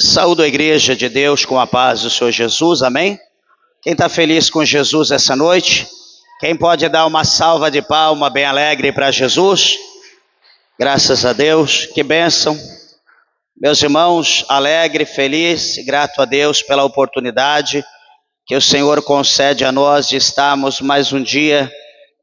Saúdo a igreja de Deus com a paz do Senhor Jesus, amém? Quem está feliz com Jesus essa noite? Quem pode dar uma salva de palma bem alegre para Jesus? Graças a Deus, que bênção. Meus irmãos, alegre, feliz e grato a Deus pela oportunidade que o Senhor concede a nós de estarmos mais um dia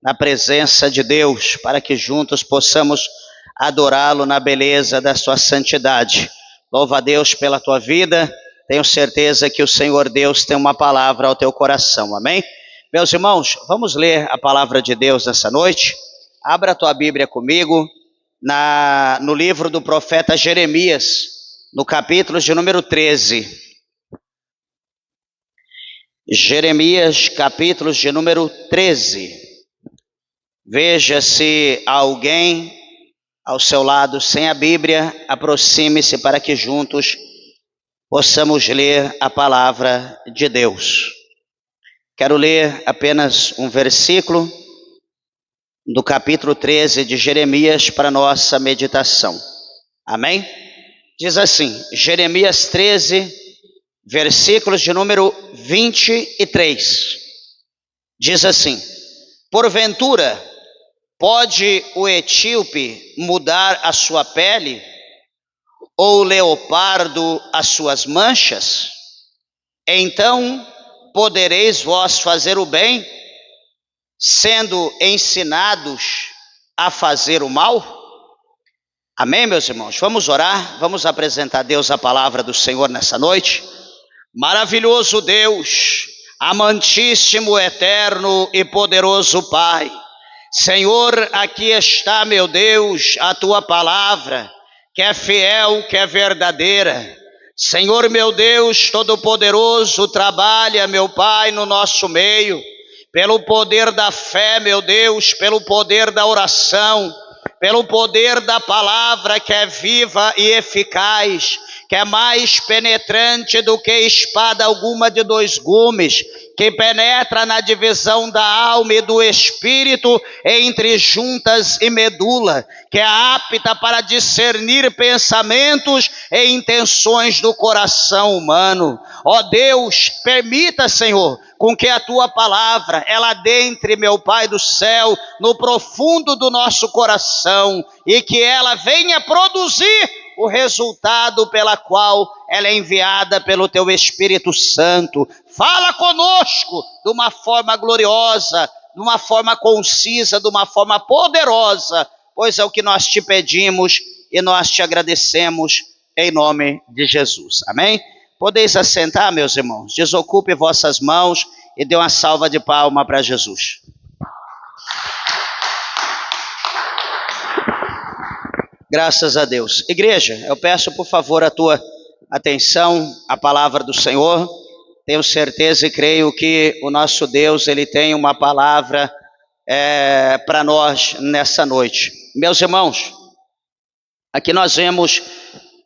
na presença de Deus, para que juntos possamos adorá-lo na beleza da sua santidade. Louva a Deus pela tua vida, tenho certeza que o Senhor Deus tem uma palavra ao teu coração, amém? Meus irmãos, vamos ler a palavra de Deus nessa noite. Abra a tua Bíblia comigo no livro do profeta Jeremias, no capítulo de número 13. Jeremias, capítulo de número 13. Veja se há alguém ao seu lado sem a Bíblia, aproxime-se para que juntos possamos ler a palavra de Deus. Quero ler apenas um versículo do capítulo 13 de Jeremias para nossa meditação. Amém? Diz assim, Jeremias 13, versículos de número 23. Diz assim: porventura, pode o etíope mudar a sua pele, ou o leopardo as suas manchas? Então podereis vós fazer o bem, sendo ensinados a fazer o mal? Amém, meus irmãos? Vamos orar, vamos apresentar a Deus a palavra do Senhor nessa noite. Maravilhoso Deus, amantíssimo, eterno e poderoso Pai, Senhor, aqui está, meu Deus, a tua palavra, que é fiel, que é verdadeira. Senhor, meu Deus todo-poderoso, trabalha, meu Pai, no nosso meio, pelo poder da fé, meu Deus, pelo poder da oração, pelo poder da palavra que é viva e eficaz, que é mais penetrante do que espada alguma de dois gumes, que penetra na divisão da alma e do espírito, entre juntas e medula, que é apta para discernir pensamentos e intenções do coração humano. Ó Deus, permita, Senhor, com que a tua palavra, ela adentre, meu Pai do céu, no profundo do nosso coração, e que ela venha produzir o resultado pela qual ela é enviada pelo teu Espírito Santo. Fala conosco de uma forma gloriosa, de uma forma concisa, de uma forma poderosa, pois é o que nós te pedimos e nós te agradecemos em nome de Jesus. Amém? Podeis assentar, meus irmãos, desocupe vossas mãos e dê uma salva de palma para Jesus. Graças a Deus. Igreja, eu peço por favor a tua atenção à palavra do Senhor. Tenho certeza e creio que o nosso Deus, ele tem uma palavra para nós nessa noite. Meus irmãos, aqui nós vemos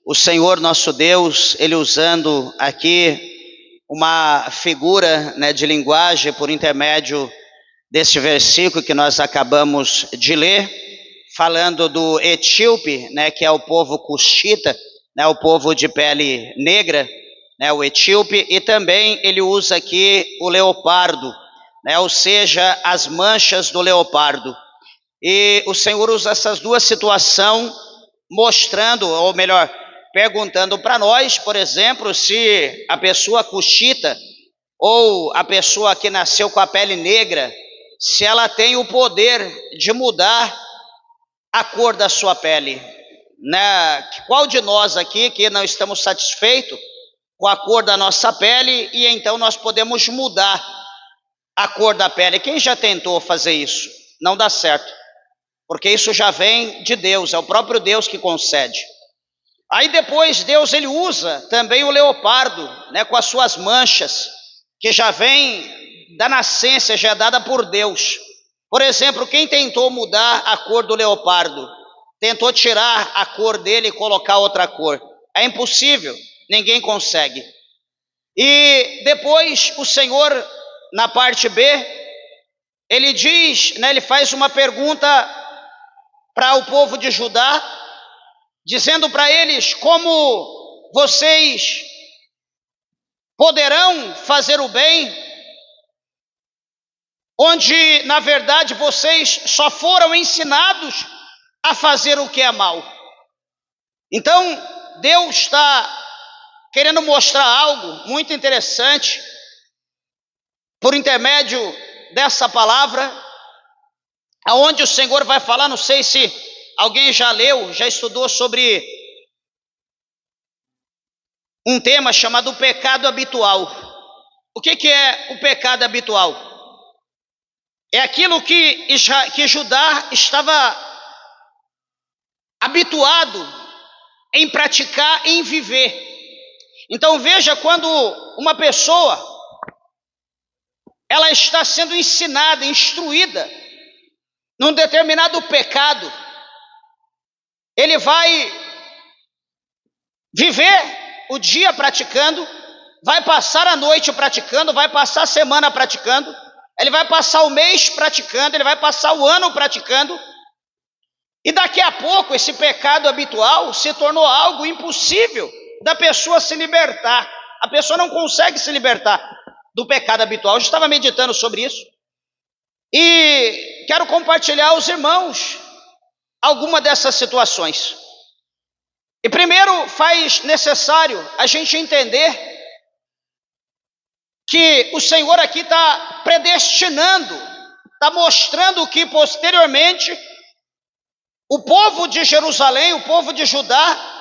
o Senhor nosso Deus, ele usando aqui uma figura, de linguagem por intermédio deste versículo que nós acabamos de ler, falando do etíope, que é o povo cuxita, o povo de pele negra, o etíope, e também ele usa aqui o leopardo, ou seja, as manchas do leopardo. E o Senhor usa essas duas situações, mostrando, ou melhor, perguntando para nós, por exemplo, se a pessoa cuxita, ou a pessoa que nasceu com a pele negra, se ela tem o poder de mudar a cor da sua pele, Qual de nós aqui que não estamos satisfeitos com a cor da nossa pele e então nós podemos mudar a cor da pele? Quem já tentou fazer isso? Não dá certo, porque isso já vem de Deus, é o próprio Deus que concede. Aí depois Deus ele usa também o leopardo, com as suas manchas, que já vem da nascença, já é dada por Deus. Por exemplo, quem tentou mudar a cor do leopardo, tentou tirar a cor dele e colocar outra cor. É impossível, ninguém consegue. E depois o Senhor, na parte B, ele diz, ele faz uma pergunta para o povo de Judá, dizendo para eles como vocês poderão fazer o bem, onde na verdade vocês só foram ensinados a fazer o que é mal. Então Deus está querendo mostrar algo muito interessante por intermédio dessa palavra, aonde o Senhor vai falar. Não sei se alguém já leu, já estudou sobre um tema chamado pecado habitual. O que é o pecado habitual? É aquilo que Judá estava habituado em praticar, em viver. Então veja, quando uma pessoa ela está sendo ensinada, instruída num determinado pecado, ele vai viver o dia praticando, vai passar a noite praticando, vai passar a semana praticando, ele vai passar o mês praticando, ele vai passar o ano praticando, e daqui a pouco esse pecado habitual se tornou algo impossível da pessoa se libertar. A pessoa não consegue se libertar do pecado habitual. Eu estava meditando sobre isso e quero compartilhar aos irmãos alguma dessas situações. E primeiro faz necessário a gente entender que o Senhor aqui está predestinando, está mostrando que posteriormente o povo de Jerusalém, o povo de Judá,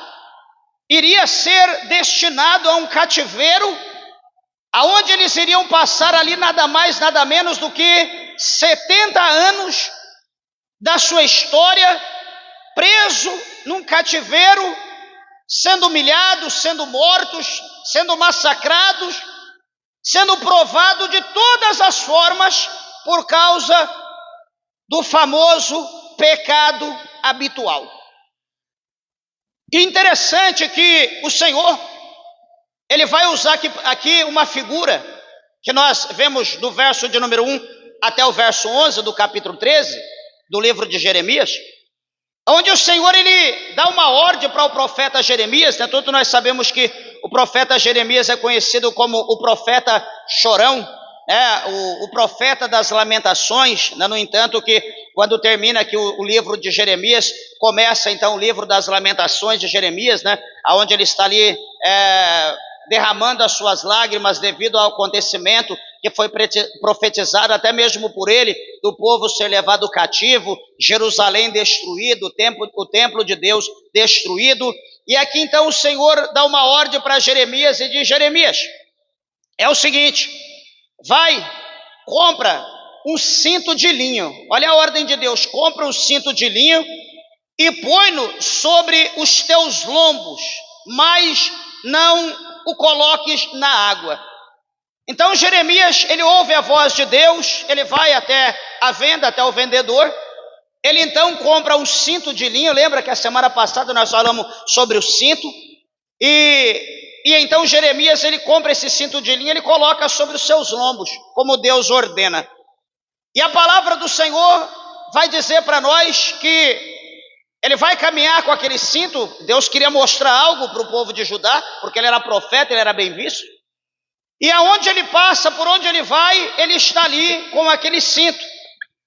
iria ser destinado a um cativeiro, aonde eles iriam passar ali nada mais, nada menos do que 70 anos da sua história, preso num cativeiro, sendo humilhados, sendo mortos, sendo massacrados, sendo provado de todas as formas por causa do famoso pecado habitual. E interessante que o Senhor, ele vai usar aqui uma figura que nós vemos do verso de número 1 até o verso 11 do capítulo 13 do livro de Jeremias, onde o Senhor ele dá uma ordem para o profeta Jeremias, né? Todos nós sabemos que o profeta Jeremias é conhecido como o profeta chorão, o profeta das lamentações, né? No entanto que quando termina aqui o livro de Jeremias, começa então o livro das lamentações de Jeremias, né? Onde ele está ali derramando as suas lágrimas devido ao acontecimento que foi profetizado até mesmo por ele, do povo ser levado cativo, Jerusalém destruído, o templo de Deus destruído. E aqui então o Senhor dá uma ordem para Jeremias e diz: Jeremias, é o seguinte, vai, compra um cinto de linho. Olha a ordem de Deus: compra um cinto de linho e põe-no sobre os teus lombos, mas não o coloques na água. Então Jeremias, ele ouve a voz de Deus, ele vai até a venda, até o vendedor, ele então compra um cinto de linho. Lembra que a semana passada nós falamos sobre o cinto? E então Jeremias, ele compra esse cinto de linho, ele coloca sobre os seus lombos, como Deus ordena. E a palavra do Senhor vai dizer para nós que ele vai caminhar com aquele cinto. Deus queria mostrar algo para o povo de Judá, porque ele era profeta, ele era bem visto. E aonde ele passa, por onde ele vai, ele está ali com aquele cinto.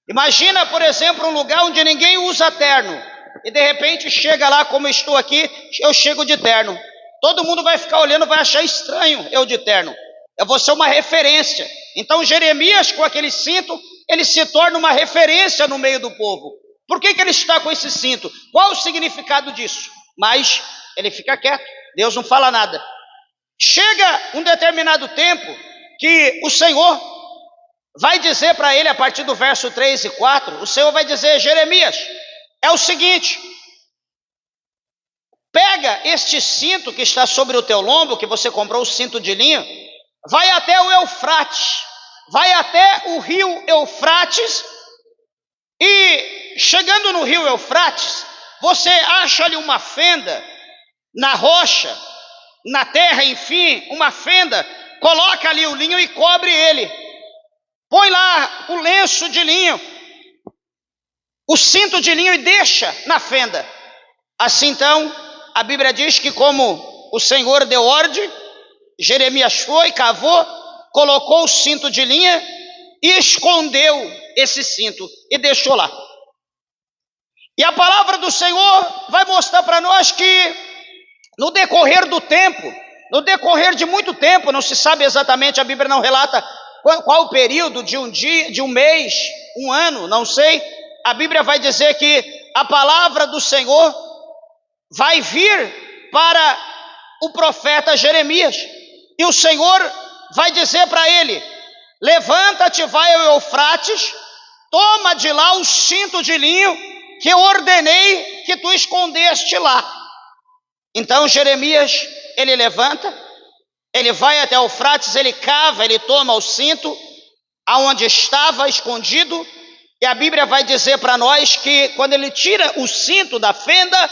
Imagina, por exemplo, um lugar onde ninguém usa terno, e de repente chega lá, como eu estou aqui, eu chego de terno. Todo mundo vai ficar olhando, vai achar estranho eu de terno. Eu vou ser uma referência. Então Jeremias, com aquele cinto, ele se torna uma referência no meio do povo. Por que ele está com esse cinto? Qual o significado disso? Mas ele fica quieto, Deus não fala nada. Chega um determinado tempo que o Senhor vai dizer para ele, a partir do verso 3 e 4, o Senhor vai dizer: Jeremias, é o seguinte, pega este cinto que está sobre o teu lombo, que você comprou, o cinto de linho, vai até o Eufrates, vai até o rio Eufrates, e chegando no rio Eufrates, você acha ali uma fenda na rocha, na terra, enfim, uma fenda, coloca ali o linho e cobre ele. Põe lá o lenço de linho, o cinto de linho, e deixa na fenda. Assim então, a Bíblia diz que como o Senhor deu ordem, Jeremias foi, cavou, colocou o cinto de linha e escondeu esse cinto e deixou lá. E a palavra do Senhor vai mostrar para nós que no decorrer do tempo, no decorrer de muito tempo, não se sabe exatamente, a Bíblia não relata qual o período de um dia, de um mês, um ano, não sei. A Bíblia vai dizer que a palavra do Senhor vai vir para o profeta Jeremias. E o Senhor vai dizer para ele: levanta-te, vai ao Eufrates, toma de lá o cinto de linho que eu ordenei que tu escondeste lá. Então Jeremias, ele levanta, ele vai até o Eufrates, ele cava, ele toma o cinto, aonde estava escondido, e a Bíblia vai dizer para nós que quando ele tira o cinto da fenda,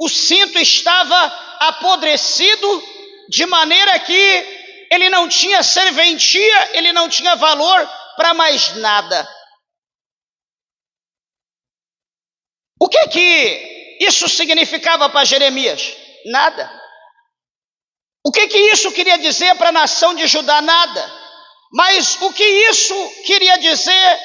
o cinto estava apodrecido, de maneira que ele não tinha serventia, ele não tinha valor para mais nada. O que isso significava para Jeremias? Nada. O que isso queria dizer para a nação de Judá? Nada. Mas o que isso queria dizer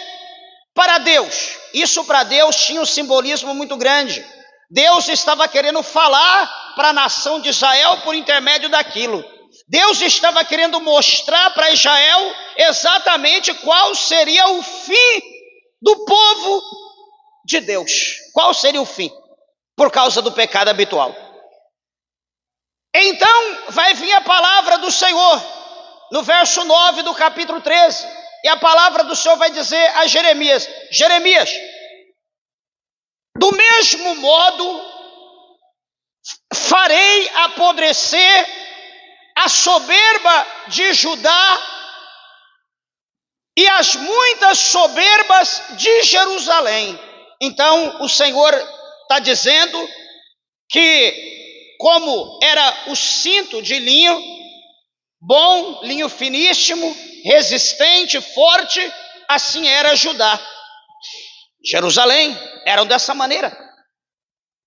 para Deus? Isso para Deus tinha um simbolismo muito grande. Deus estava querendo falar para a nação de Israel por intermédio daquilo. Deus estava querendo mostrar para Israel exatamente qual seria o fim do povo de Deus. Qual seria o fim? Por causa do pecado habitual. Então vai vir a palavra do Senhor, no verso 9 do capítulo 13. E a palavra do Senhor vai dizer a Jeremias: Jeremias, do mesmo modo farei apodrecer a soberba de Judá e as muitas soberbas de Jerusalém. Então o Senhor está dizendo que, como era o cinto de linho, bom, linho finíssimo, resistente, forte, assim era Judá. Jerusalém eram dessa maneira.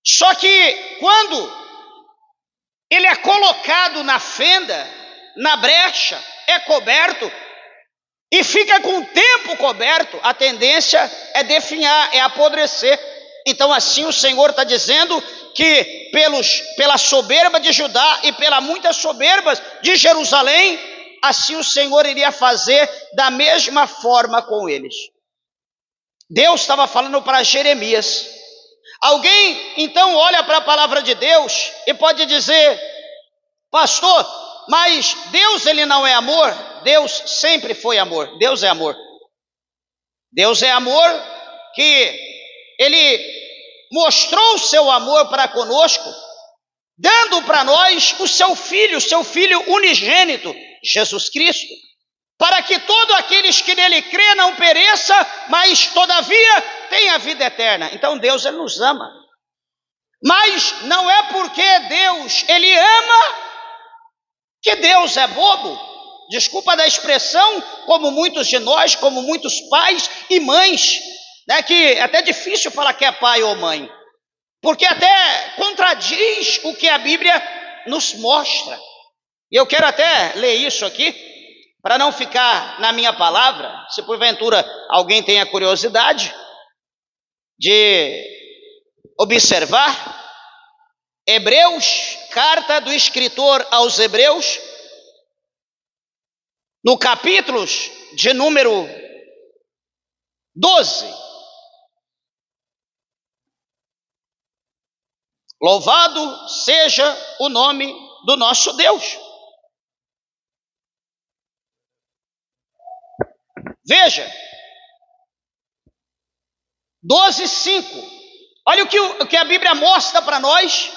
Só que quando ele é colocado na fenda, na brecha, é coberto e fica com o tempo coberto, a tendência é definhar, é apodrecer. Então assim o Senhor está dizendo que pela soberba de Judá e pela muitas soberbas de Jerusalém, assim o Senhor iria fazer da mesma forma com eles. Deus estava falando para Jeremias. Alguém então olha para a palavra de Deus e pode dizer: pastor, mas Deus ele não é amor? Deus sempre foi amor. Deus é amor. Deus é amor, que ele mostrou o seu amor para conosco, dando para nós o seu filho unigênito, Jesus Cristo, para que todos aqueles que nele crê não pereça, mas todavia tenha vida eterna. Então Deus ele nos ama. Mas não é porque Deus ele ama que Deus é bobo. Desculpa da expressão, como muitos de nós, como muitos pais e mães, né, que é até difícil falar que é pai ou mãe, porque até contradiz o que a Bíblia nos mostra. E eu quero até ler isso aqui, para não ficar na minha palavra, se porventura alguém tenha curiosidade de observar. Hebreus, carta do escritor aos Hebreus, no capítulo de número 12. Louvado seja o nome do nosso Deus. Veja, 12:5. Olha o que a Bíblia mostra para nós.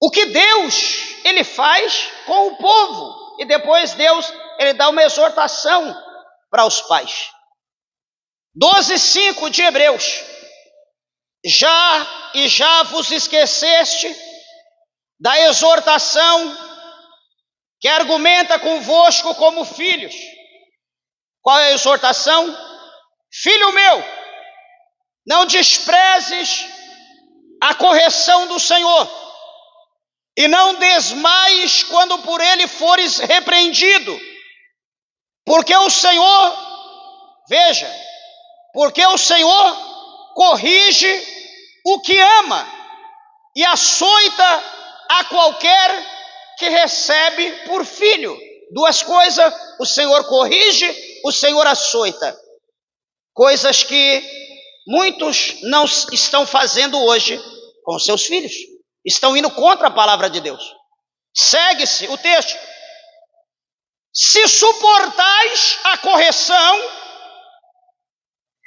O que Deus ele faz com o povo. E depois Deus ele dá uma exortação para os pais. 12:5 de Hebreus. Já vos esqueceste da exortação que argumenta convosco como filhos. Qual é a exortação? Filho meu, não desprezes a correção do Senhor, e não desmaies quando por ele fores repreendido, porque o Senhor, veja, porque o Senhor corrige o que ama e açoita a qualquer que recebe por filho. Duas coisas, o Senhor corrige, o Senhor açoita. Coisas que muitos não estão fazendo hoje com seus filhos. Estão indo contra a palavra de Deus. Segue-se o texto. Se suportais a correção,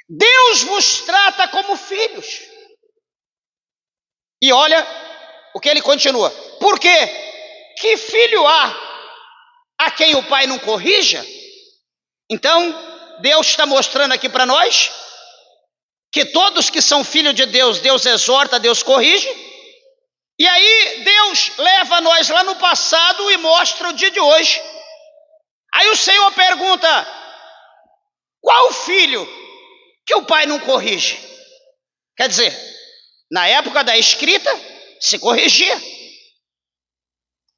Deus vos trata como filhos. E olha o que ele continua. Por quê? Que filho há a quem o pai não corrija? Então, Deus está mostrando aqui para nós que todos que são filhos de Deus, Deus exorta, Deus corrige. E aí Deus leva nós lá no passado e mostra o dia de hoje. Aí o Senhor pergunta: qual filho que o pai não corrige? Quer dizer, na época da escrita se corrigia.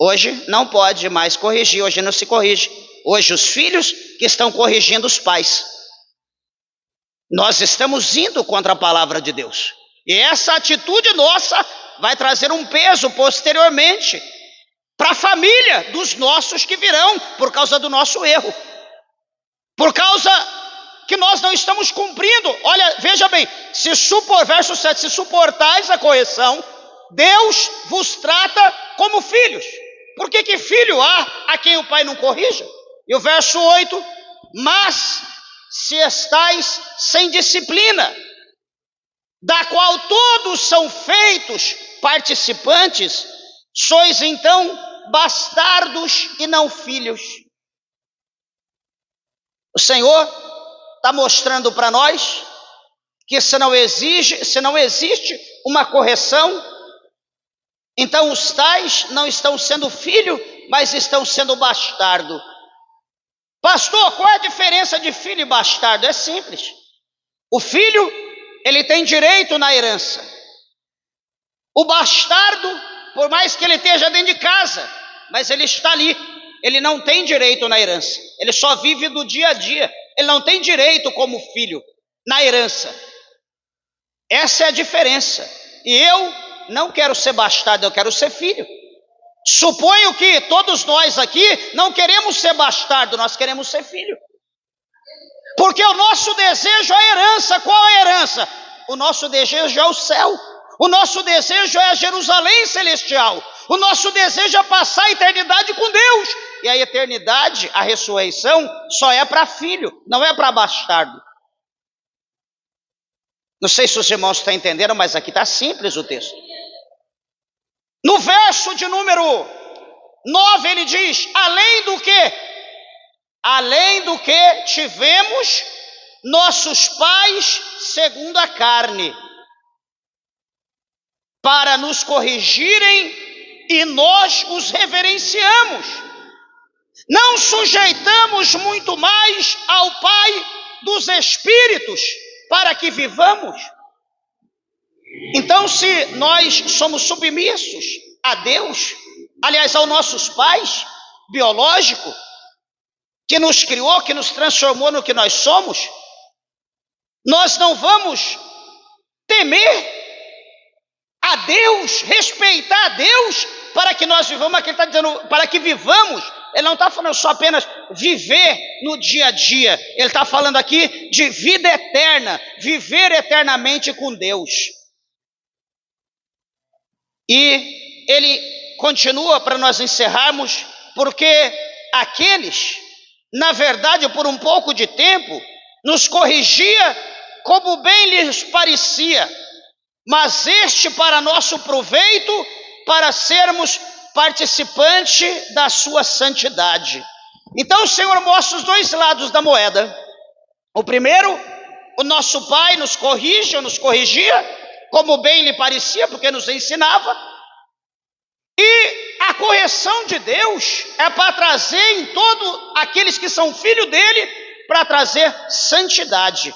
Hoje não pode mais corrigir, hoje não se corrige. Hoje os filhos que estão corrigindo os pais. Nós estamos indo contra a palavra de Deus. E essa atitude nossa vai trazer um peso posteriormente para a família dos nossos que virão por causa do nosso erro. Por causa que nós não estamos cumprindo. Olha, veja bem, verso 7, se suportais a correção, Deus vos trata como filhos. Por que filho há a quem o pai não corrija? E o verso 8, mas se estais sem disciplina, da qual todos são feitos participantes, sois então bastardos e não filhos. O Senhor está mostrando para nós que se não existe uma correção, então os tais não estão sendo filho, mas estão sendo bastardo. Pastor, qual é a diferença de filho e bastardo? É simples. O filho, ele tem direito na herança. O bastardo, por mais que ele esteja dentro de casa, mas ele está ali, ele não tem direito na herança. Ele só vive do dia a dia. Ele não tem direito como filho na herança. Essa é a diferença. E eu não quero ser bastardo, eu quero ser filho. Suponho que todos nós aqui não queremos ser bastardo, nós queremos ser filho. Porque o nosso desejo é a herança. Qual é a herança? O nosso desejo é o céu. O nosso desejo é a Jerusalém celestial. O nosso desejo é passar a eternidade com Deus. E a eternidade, a ressurreição, só é para filho, não é para bastardo. Não sei se os irmãos estão entendendo, mas aqui está simples o texto. No verso de número 9 ele diz: além do que tivemos nossos pais segundo a carne, para nos corrigirem, e nós os reverenciamos. Não sujeitamos muito mais ao Pai dos Espíritos, para que vivamos? Então, se nós somos submissos a Deus, aliás, aos nossos pais biológicos, que nos criou, que nos transformou no que nós somos, nós não vamos temer a Deus, respeitar a Deus, para que nós vivamos. Aqui ele está dizendo, para que vivamos. Ele não está falando só apenas viver no dia a dia, ele está falando aqui de vida eterna, viver eternamente com Deus. E ele continua para nós encerrarmos, porque aqueles, na verdade, por um pouco de tempo, nos corrigia como bem lhes parecia, mas este para nosso proveito, para sermos participantes da sua santidade. Então o Senhor mostra os dois lados da moeda. O primeiro, o nosso Pai nos corrige, ou nos corrigia, como bem lhe parecia, porque nos ensinava. E a correção de Deus é para trazer em todos aqueles que são filhos dele, para trazer santidade.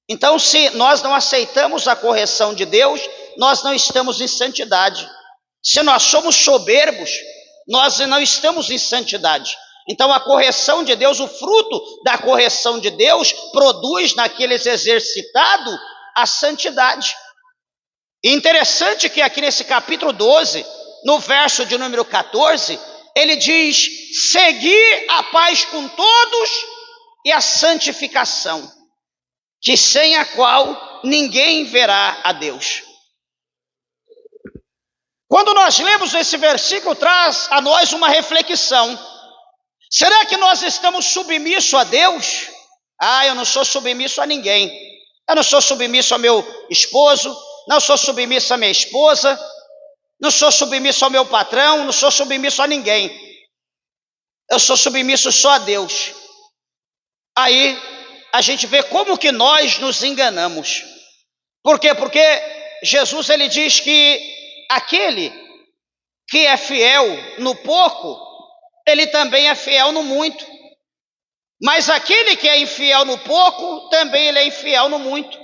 Então, se nós não aceitamos a correção de Deus, nós não estamos em santidade. Se nós somos soberbos, nós não estamos em santidade. Então a correção de Deus, o fruto da correção de Deus, produz naqueles exercitados a santidade. E interessante que aqui nesse capítulo 12, no verso de número 14, ele diz: seguir a paz com todos e a santificação, que sem a qual ninguém verá a Deus. Quando nós lemos esse versículo, traz a nós uma reflexão. Será que nós estamos submissos a Deus? Eu não sou submisso a ninguém. Eu não sou submisso ao meu esposo, não sou submisso à minha esposa, não sou submisso ao meu patrão, não sou submisso a ninguém. Eu sou submisso só a Deus. Aí a gente vê como que nós nos enganamos. Por quê? Porque Jesus ele diz que aquele que é fiel no pouco, ele também é fiel no muito. Mas aquele que é infiel no pouco, também ele é infiel no muito.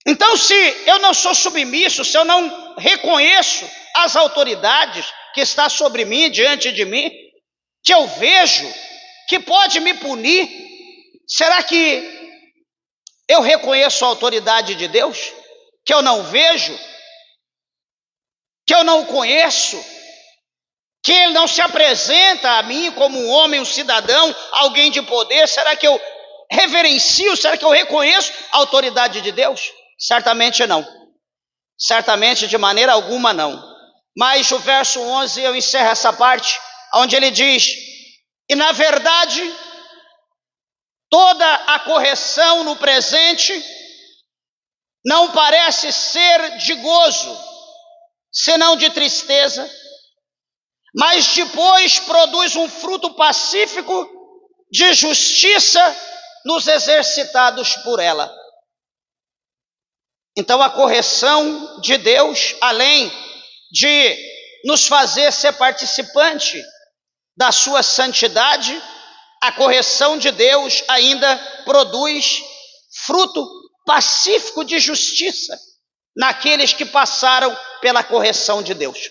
Então, se eu não sou submisso, se eu não reconheço as autoridades que está sobre mim, diante de mim, que eu vejo que pode me punir, será que eu reconheço a autoridade de Deus? Que eu não vejo? Que eu não conheço? Que ele não se apresenta a mim como um homem, um cidadão, alguém de poder? Será que eu reverencio? Será que eu reconheço a autoridade de Deus? Certamente não. Certamente de maneira alguma não. Mas o verso 11 eu encerro essa parte, onde ele diz: e na verdade, toda a correção no presente não parece ser de gozo, senão de tristeza, mas depois produz um fruto pacífico de justiça nos exercitados por ela. Então a correção de Deus, além de nos fazer ser participante da sua santidade, a correção de Deus ainda produz fruto pacífico de justiça naqueles que passaram pela correção de Deus.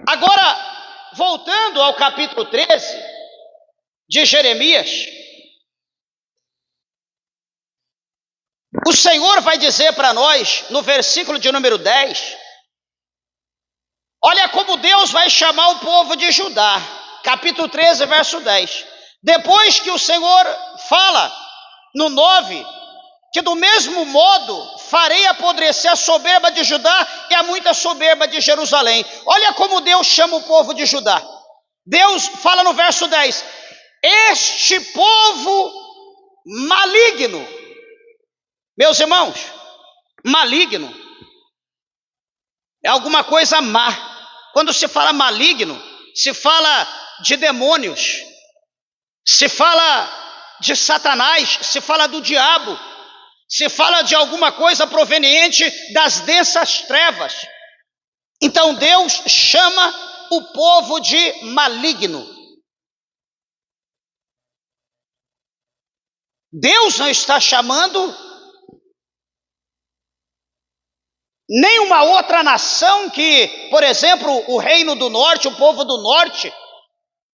Agora, voltando ao capítulo 13 de Jeremias, o Senhor vai dizer para nós, no versículo de número 10, olha como Deus vai chamar o povo de Judá, capítulo 13, verso 10. Depois que o Senhor fala no 9, que do mesmo modo farei apodrecer a soberba de Judá e a muita soberba de Jerusalém. Olha como Deus chama o povo de Judá. Deus fala no verso 10, este povo maligno. Meus irmãos, maligno é alguma coisa má. Quando se fala maligno, se fala de demônios, se fala de Satanás, se fala do diabo, se fala de alguma coisa proveniente das densas trevas. Então Deus chama o povo de maligno. Deus não está chamando nenhuma outra nação que, por exemplo, o reino do norte, o povo do norte,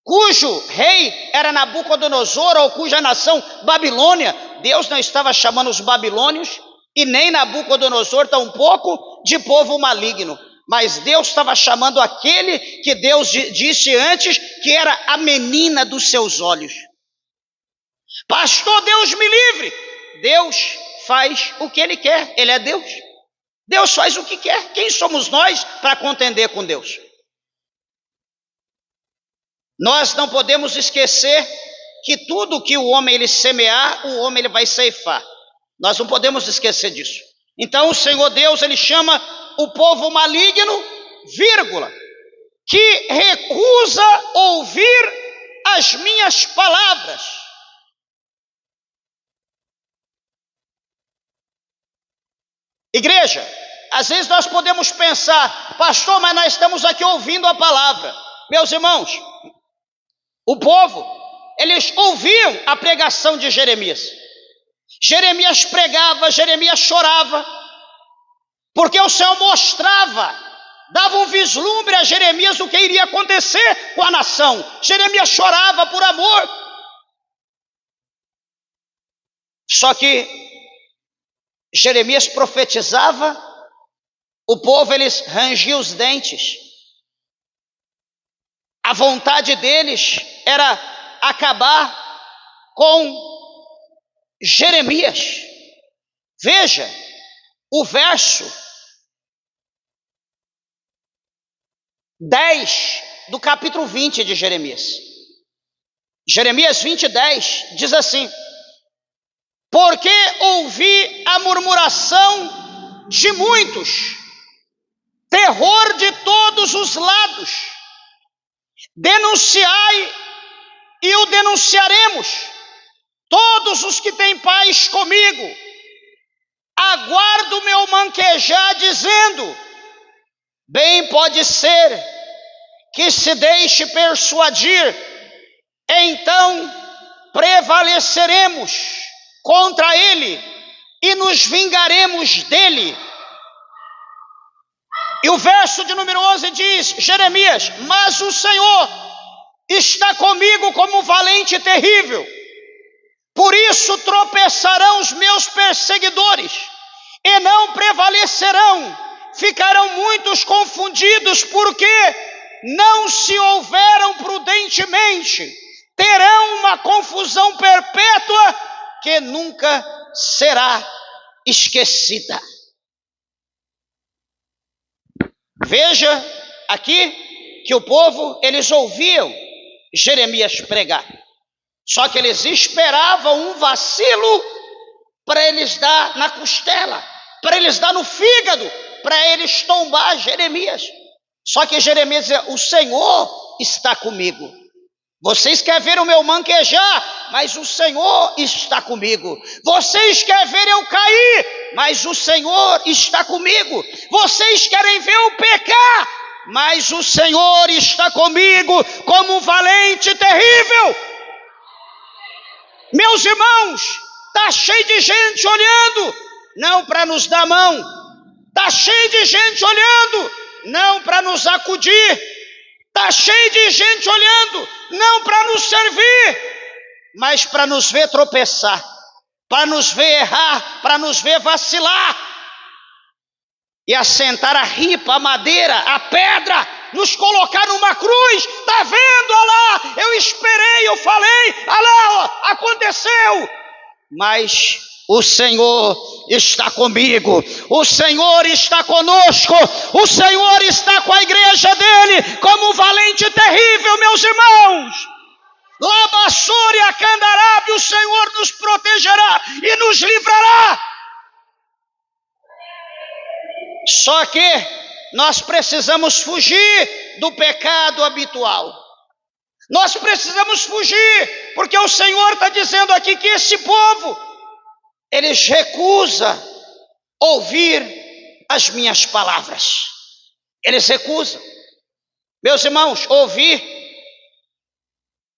cujo rei era Nabucodonosor, ou cuja nação Babilônia. Deus não estava chamando os babilônios e nem Nabucodonosor tampouco de povo maligno, mas Deus estava chamando aquele que Deus disse antes que era a menina dos seus olhos. Pastor, Deus me livre. Deus faz o que Ele quer, Ele é Deus. Deus faz o que quer. Quem somos nós para contender com Deus? Nós não podemos esquecer que tudo que o homem ele semear, o homem ele vai ceifar. Nós não podemos esquecer disso. Então o Senhor Deus ele chama o povo maligno, vírgula, que recusa ouvir as minhas palavras. Igreja, às vezes nós podemos pensar, pastor, mas nós estamos aqui ouvindo a palavra. Meus irmãos, o povo, eles ouviam a pregação de Jeremias. Jeremias pregava, Jeremias chorava. porque o Senhor mostrava, dava um vislumbre a Jeremias do que iria acontecer com a nação. Jeremias chorava por amor. Só que Jeremias profetizava, o povo, eles rangiam os dentes. A vontade deles era acabar com Jeremias. Veja o verso 10 do capítulo 20 de Jeremias. Jeremias 20:10 diz assim: porque ouvi a murmuração de muitos, terror de todos os lados, denunciai e o denunciaremos, todos os que têm paz comigo, aguardo meu manquejar, dizendo, bem pode ser que se deixe persuadir, então prevaleceremos contra ele e nos vingaremos dele. E o verso de número 11 diz, Jeremias, mas o Senhor está comigo como valente e terrível, por isso tropeçarão os meus perseguidores e não prevalecerão, ficarão muitos confundidos, porque não se houveram prudentemente, terão uma confusão perpétua que nunca será esquecida. Veja aqui que o povo, eles ouviam Jeremias pregar, só que eles esperavam um vacilo para eles dar na costela, para eles dar no fígado, para eles tombar Jeremias. Só que Jeremias dizia, o Senhor está comigo. Vocês querem ver o meu manquejar, mas o Senhor está comigo. Vocês querem ver eu cair, mas o Senhor está comigo. Vocês querem ver eu pecar, mas o Senhor está comigo como um valente terrível. Meus irmãos, está cheio de gente olhando, não para nos dar mão. Está cheio de gente olhando, não para nos acudir. Está cheio de gente olhando, não para nos servir, mas para nos ver tropeçar, para nos ver errar, para nos ver vacilar, e assentar a ripa, a madeira, a pedra, nos colocar numa cruz. Está vendo? Olha lá, eu esperei, eu falei, olha lá, ó, aconteceu, mas o Senhor está comigo, o Senhor está conosco, o Senhor está com a igreja dele como um valente terrível, meus irmãos. Labassuri a Candarabe, o Senhor nos protegerá e nos livrará. Só que nós precisamos fugir do pecado habitual. Nós precisamos fugir, porque o Senhor está dizendo aqui que esse povo, eles recusam ouvir as minhas palavras. Eles recusam. Meus irmãos, ouvir,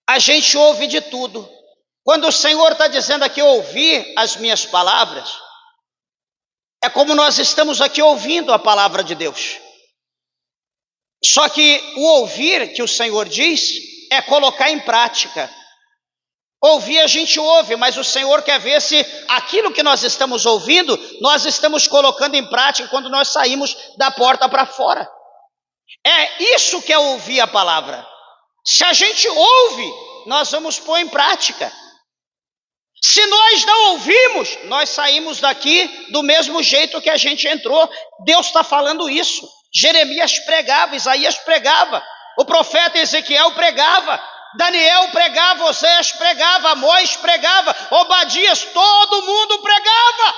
a gente ouve de tudo. Quando o Senhor está dizendo aqui ouvir as minhas palavras, é como nós estamos aqui ouvindo a palavra de Deus. Só que o ouvir que o Senhor diz é colocar em prática. Ouvir a gente ouve, mas o Senhor quer ver se aquilo que nós estamos ouvindo, nós estamos colocando em prática quando nós saímos da porta para fora. É isso que é ouvir a palavra. Se a gente ouve, nós vamos pôr em prática. Se nós não ouvimos, nós saímos daqui do mesmo jeito que a gente entrou. Deus está falando isso. Jeremias pregava, Isaías pregava, o profeta Ezequiel pregava, Daniel pregava, Oséias pregava, Amós pregava, Obadias, todo mundo pregava.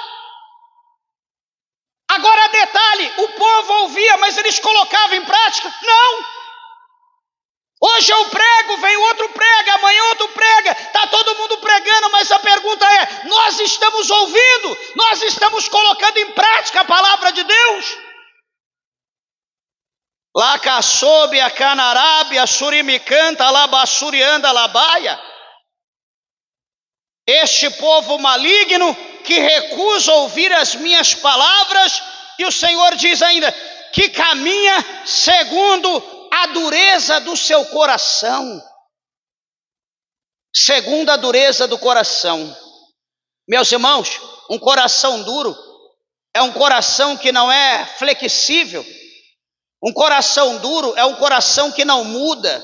Agora detalhe, o povo ouvia, mas eles colocavam em prática? Não. Hoje eu prego, vem outro prega, amanhã outro prega, está todo mundo pregando, mas a pergunta é, nós estamos ouvindo, nós estamos colocando em prática a palavra de Deus? Lá caçobe, a canarabe, a surimicanta, a labassurianda, a labaia. Este povo maligno que recusa ouvir as minhas palavras, E o Senhor diz ainda que caminha segundo a dureza do seu coração. Segundo a dureza do coração. Meus irmãos, um coração duro é um coração que não é flexível. Um coração duro é um coração que não muda.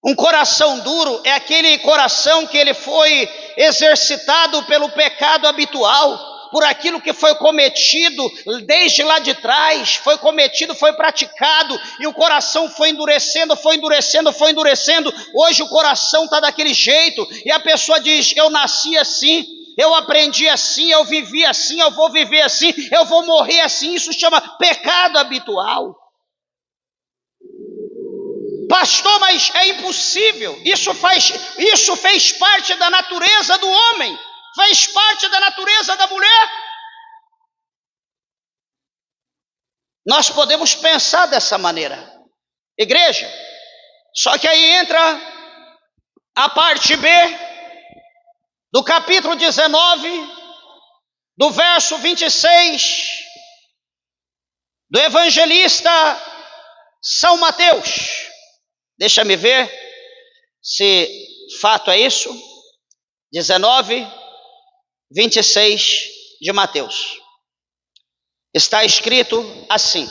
Um coração duro é aquele coração que ele foi exercitado pelo pecado habitual, por aquilo que foi cometido desde lá de trás, foi cometido, foi praticado, e o coração foi endurecendo, foi endurecendo, foi endurecendo. Hoje o coração está daquele jeito, e a pessoa diz: eu nasci assim, eu aprendi assim, eu vivi assim, eu vou viver assim, eu vou morrer assim. Isso chama pecado habitual. Pastor, mas é impossível. Isso fez parte da natureza do homem, fez parte da natureza da mulher. Nós podemos pensar dessa maneira, igreja. Só que aí entra a parte B do capítulo 19, do verso 26, do evangelista São Mateus. Deixa-me ver se fato é isso. 19, 26 de Mateus. Está escrito assim: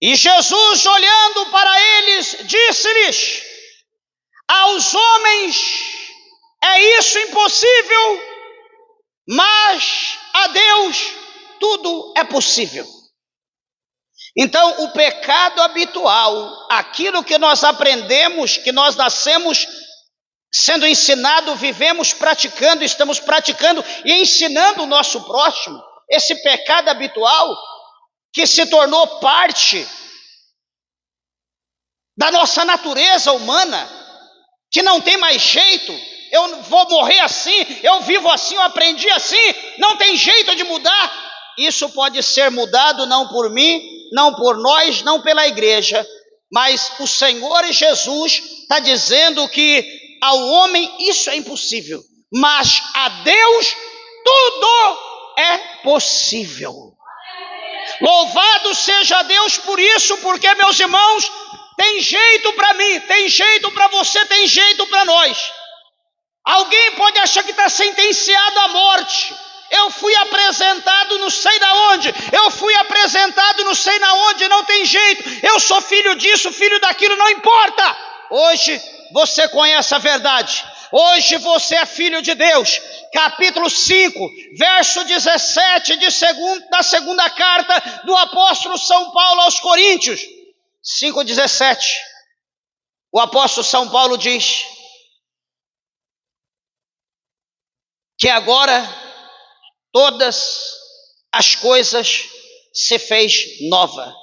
e Jesus, olhando para eles, disse-lhes: aos homens é isso impossível, mas a Deus tudo é possível. Então, o pecado habitual, aquilo que nós aprendemos, que nós nascemos sendo ensinado, vivemos praticando, estamos praticando e ensinando o nosso próximo, esse pecado habitual que se tornou parte da nossa natureza humana, que não tem mais jeito. Eu vou morrer assim, eu vivo assim, eu aprendi assim, não tem jeito de mudar. Isso pode ser mudado não por mim, não por nós, não pela igreja, mas o Senhor Jesus está dizendo que ao homem isso é impossível, mas a Deus tudo é possível. Louvado seja Deus por isso, porque, meus irmãos, tem jeito para mim, tem jeito para você, tem jeito para nós. Alguém pode achar que está sentenciado à morte. Eu fui apresentado não sei da onde, eu fui apresentado não sei na onde, não tem jeito, eu sou filho disso, filho daquilo, não importa. Hoje você conhece a verdade, hoje você é filho de Deus. Capítulo 5, verso 17 da segunda carta do apóstolo São Paulo aos Coríntios, 5,17. O apóstolo São Paulo diz que agora todas as coisas se fez nova.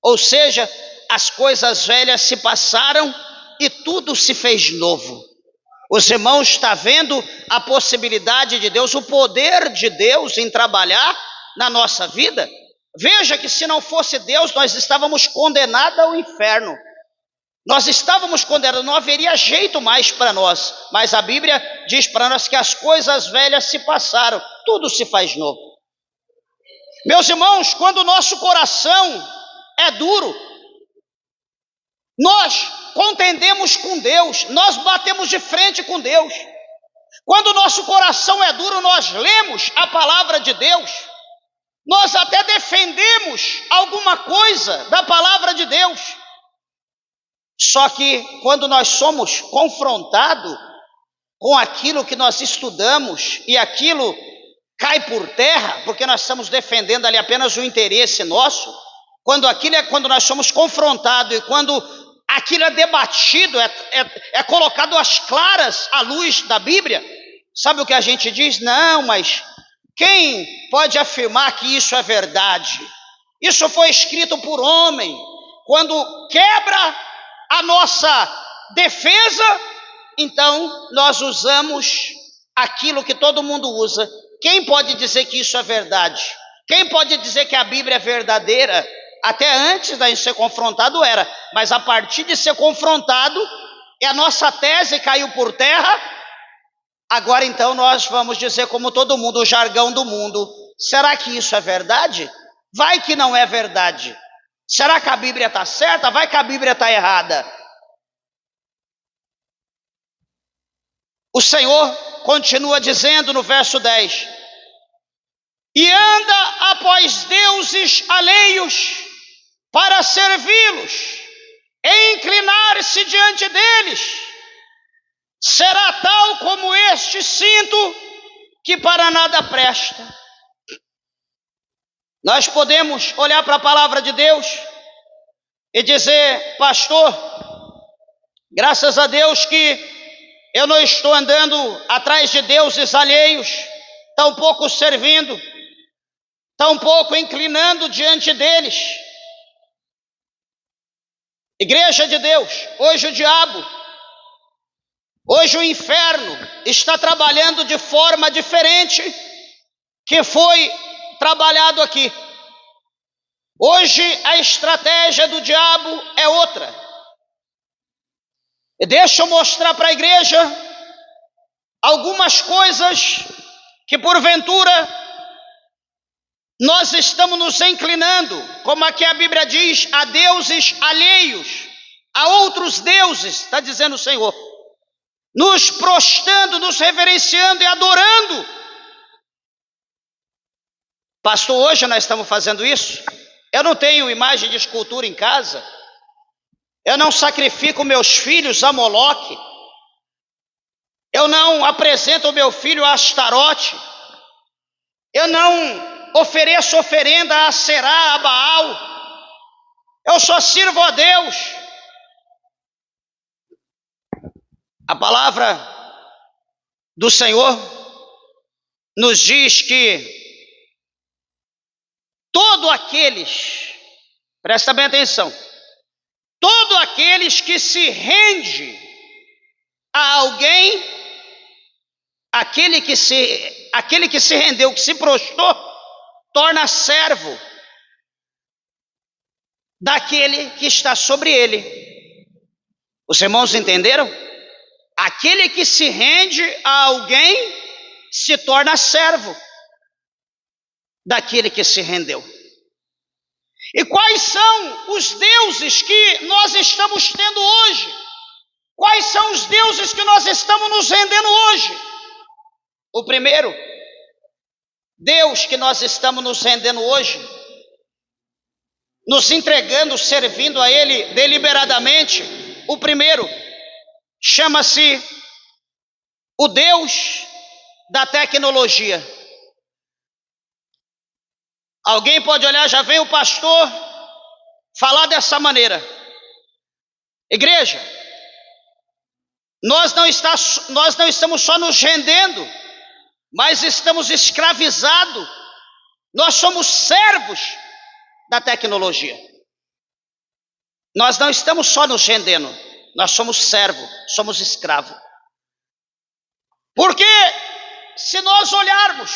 Ou seja, as coisas velhas se passaram e tudo se fez novo. Os irmãos estão vendo a possibilidade de Deus, o poder de Deus em trabalhar na nossa vida? Veja que se não fosse Deus, nós estávamos condenados ao inferno. Nós estávamos condenados, não haveria jeito mais para nós. Mas a Bíblia diz para nós que as coisas velhas se passaram, tudo se faz novo. Meus irmãos, quando o nosso coração é duro, nós contendemos com Deus, nós batemos de frente com Deus. Quando o nosso coração é duro, nós lemos a palavra de Deus, nós até defendemos alguma coisa da palavra de Deus. Só que quando nós somos confrontados com aquilo que nós estudamos e aquilo cai por terra, porque nós estamos defendendo ali apenas o interesse nosso, quando nós somos confrontados e quando aquilo é debatido, é colocado às claras à luz da Bíblia, sabe o que a gente diz? Não, mas quem pode afirmar que isso é verdade? Isso foi escrito por homem. Quando quebra a nossa defesa, então nós usamos aquilo que todo mundo usa. Quem pode dizer que isso é verdade? Quem pode dizer que a Bíblia é verdadeira? Até antes de ser confrontado era, mas a partir de ser confrontado, e a nossa tese caiu por terra, agora então nós vamos dizer como todo mundo, o jargão do mundo. Será que isso é verdade? Vai que não é verdade. Será que a Bíblia está certa? Vai que a Bíblia está errada. O Senhor continua dizendo no verso 10: e anda após deuses alheios para servi-los e inclinar-se diante deles. Será tal como este cinto que para nada presta. Nós podemos olhar para a palavra de Deus e dizer: pastor, graças a Deus que eu não estou andando atrás de deuses alheios, tampouco servindo, tampouco inclinando diante deles. Igreja de Deus, hoje o diabo, hoje o inferno está trabalhando de forma diferente que foi trabalhado aqui. Hoje a estratégia do diabo é outra. E deixa eu mostrar para a igreja algumas coisas que porventura nós estamos nos inclinando, como aqui a Bíblia diz, a deuses alheios, a outros deuses, está dizendo o Senhor, nos prostrando, nos reverenciando e adorando. Pastor, hoje nós estamos fazendo isso. Eu não tenho imagem de escultura em casa. Eu não sacrifico meus filhos a Moloque. Eu não apresento o meu filho a Astarote. Eu não ofereço oferenda a Será, a Baal. Eu só sirvo a Deus. A palavra do Senhor nos diz que todos aqueles, presta bem atenção, todos aqueles que se rende a alguém, aquele que se rendeu, que se prostrou, torna servo daquele que está sobre ele. Os irmãos entenderam? Aquele que se rende a alguém se torna servo daquele que se rendeu. E quais são os deuses que nós estamos tendo hoje? Quais são os deuses que nós estamos nos rendendo hoje? O primeiro Deus que nós estamos nos rendendo hoje, nos entregando, servindo a Ele deliberadamente, o primeiro chama-se o Deus da tecnologia. Alguém pode olhar, já vem o pastor falar dessa maneira. Igreja, nós não estamos só nos rendendo, mas estamos escravizados. Nós somos servos da tecnologia. Nós não estamos só nos rendendo, nós somos servos, somos escravos. Porque se nós olharmos,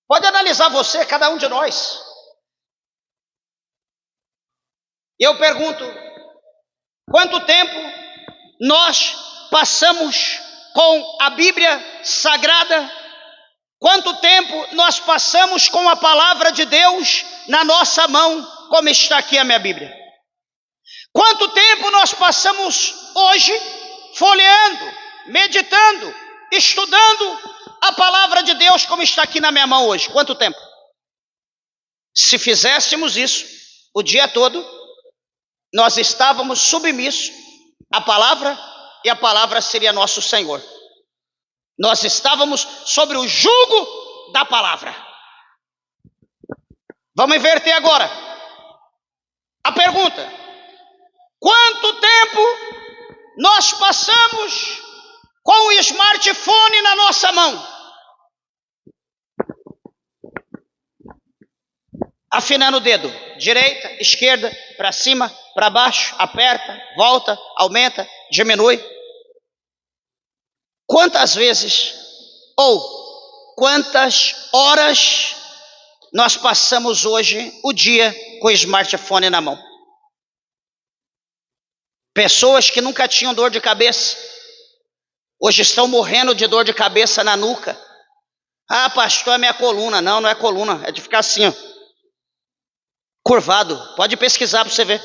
pode analisar você, cada um de nós. Eu pergunto, quanto tempo nós passamos com a Bíblia Sagrada? Quanto tempo nós passamos com a palavra de Deus na nossa mão, como está aqui a minha Bíblia? Quanto tempo nós passamos hoje folheando, meditando, estudando a palavra de Deus como está aqui na minha mão hoje? Quanto tempo? Se fizéssemos isso o dia todo, nós estávamos submissos à palavra e a palavra seria nosso Senhor. Nós estávamos sobre o jugo da palavra. Vamos inverter agora a pergunta: quanto tempo nós passamos com o smartphone na nossa mão? Afinando o dedo, direita, esquerda, para cima, para baixo, aperta, volta, aumenta, diminui. Quantas vezes ou quantas horas nós passamos hoje o dia com o smartphone na mão? Pessoas que nunca tinham dor de cabeça, hoje estão morrendo de dor de cabeça na nuca. Ah, pastor, é minha coluna. Não, não é coluna, é de ficar assim, ó. curvado, pode pesquisar para você ver.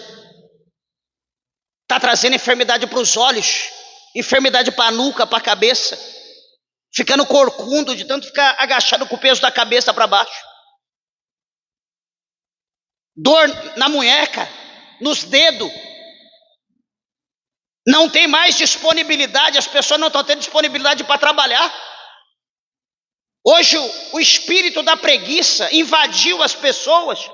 Está trazendo enfermidade para os olhos, enfermidade para a nuca, para a cabeça, ficando corcundo de tanto ficar agachado com o peso da cabeça para baixo. Dor na munheca, nos dedos. Não tem mais disponibilidade, as pessoas não estão tendo disponibilidade para trabalhar. Hoje o espírito da preguiça invadiu as pessoas,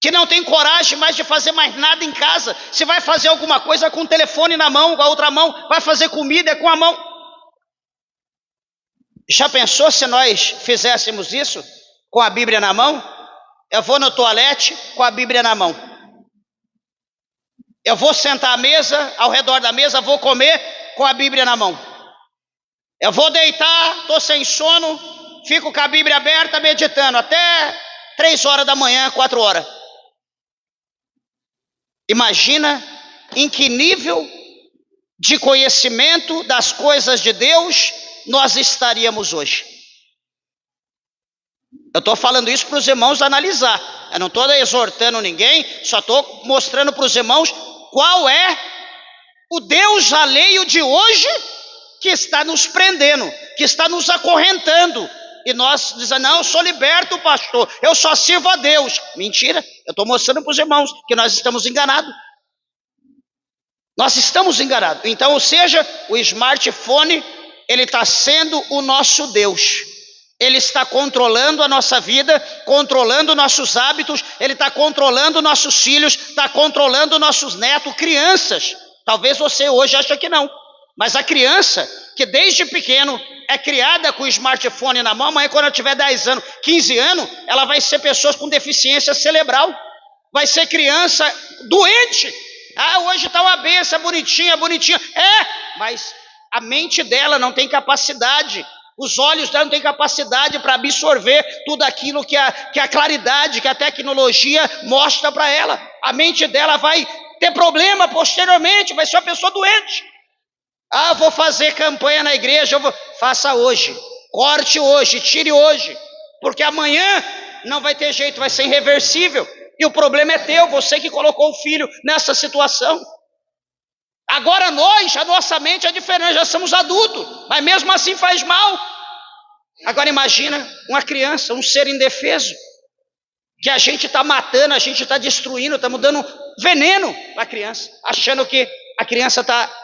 que não tem coragem mais de fazer mais nada em casa. Se vai fazer alguma coisa com o telefone na mão, com a outra mão, vai fazer comida é com a mão. Já pensou se nós fizéssemos isso com a Bíblia na mão? Eu vou no toalete com a Bíblia na mão. Eu vou sentar à mesa, ao redor da mesa, vou comer com a Bíblia na mão. Eu vou deitar, estou sem sono, fico com a Bíblia aberta, meditando, até 3 horas da manhã, 4 horas. Imagina em que nível de conhecimento das coisas de Deus nós estaríamos hoje. Eu estou falando isso para os irmãos analisar. Eu não estou exortando ninguém, só estou mostrando para os irmãos qual é o Deus alheio de hoje que está nos prendendo, que está nos acorrentando. E nós dizemos, não, eu sou liberto, pastor, eu só sirvo a Deus. Mentira, eu estou mostrando para os irmãos que nós estamos enganados. Nós estamos enganados. Então, ou seja, o smartphone, ele está sendo o nosso Deus. Ele está controlando a nossa vida, controlando nossos hábitos, ele está controlando nossos filhos, está controlando nossos netos, crianças. Talvez você hoje ache que não, mas a criança que desde pequeno é criada com o smartphone na mão, amanhã quando ela tiver 10 anos, 15 anos, ela vai ser pessoa com deficiência cerebral, vai ser criança doente. Ah, hoje está uma benção, bonitinha, bonitinha. É, mas a mente dela não tem capacidade. Os olhos dela não têm capacidade para absorver tudo aquilo que a claridade, que a tecnologia mostra para ela. A mente dela vai ter problema posteriormente, vai ser uma pessoa doente. Ah, vou fazer campanha na igreja, faça hoje, corte hoje, tire hoje, porque amanhã não vai ter jeito, vai ser irreversível. E o problema é teu, você que colocou o filho nessa situação. Agora nós, a nossa mente é diferente, já somos adultos, mas mesmo assim faz mal. Agora imagina uma criança, um ser indefeso, que a gente está matando, a gente está destruindo, estamos dando veneno para a criança, achando que a criança está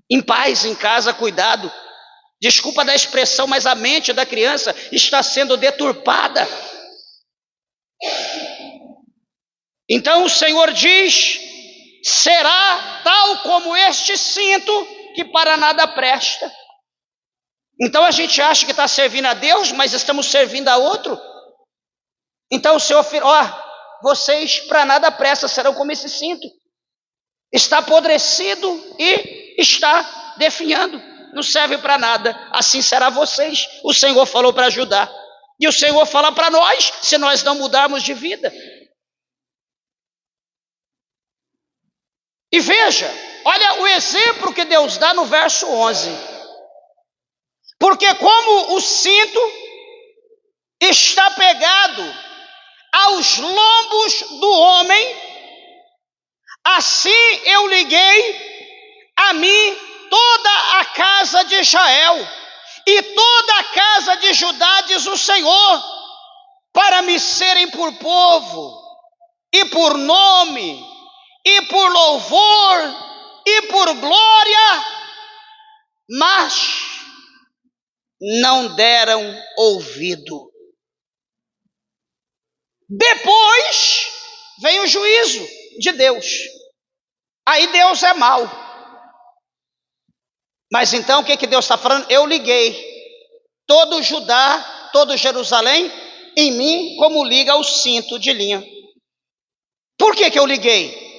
em paz, em casa, cuidado. Desculpa da expressão, mas a mente da criança está sendo deturpada. Então o Senhor diz, será tal como este cinto que para nada presta. Então a gente acha que está servindo a Deus, mas estamos servindo a outro. Então o Senhor, vocês para nada prestam, serão como esse cinto. Está apodrecido e está definhando, não serve para nada, assim será vocês. O Senhor falou para ajudar, e o Senhor fala para nós, se nós não mudarmos de vida. E veja, olha o exemplo que Deus dá no verso 11. Porque como o cinto está pegado aos lombos do homem, assim eu liguei a mim toda a casa de Israel e toda a casa de Judá, diz o Senhor, para me serem por povo e por nome e por louvor e por glória, mas não deram ouvido. Depois vem o juízo de Deus. Aí Deus é mau. Mas então o que Deus está falando? Eu liguei todo Judá, todo Jerusalém em mim, como liga o cinto de linha. Por que eu liguei?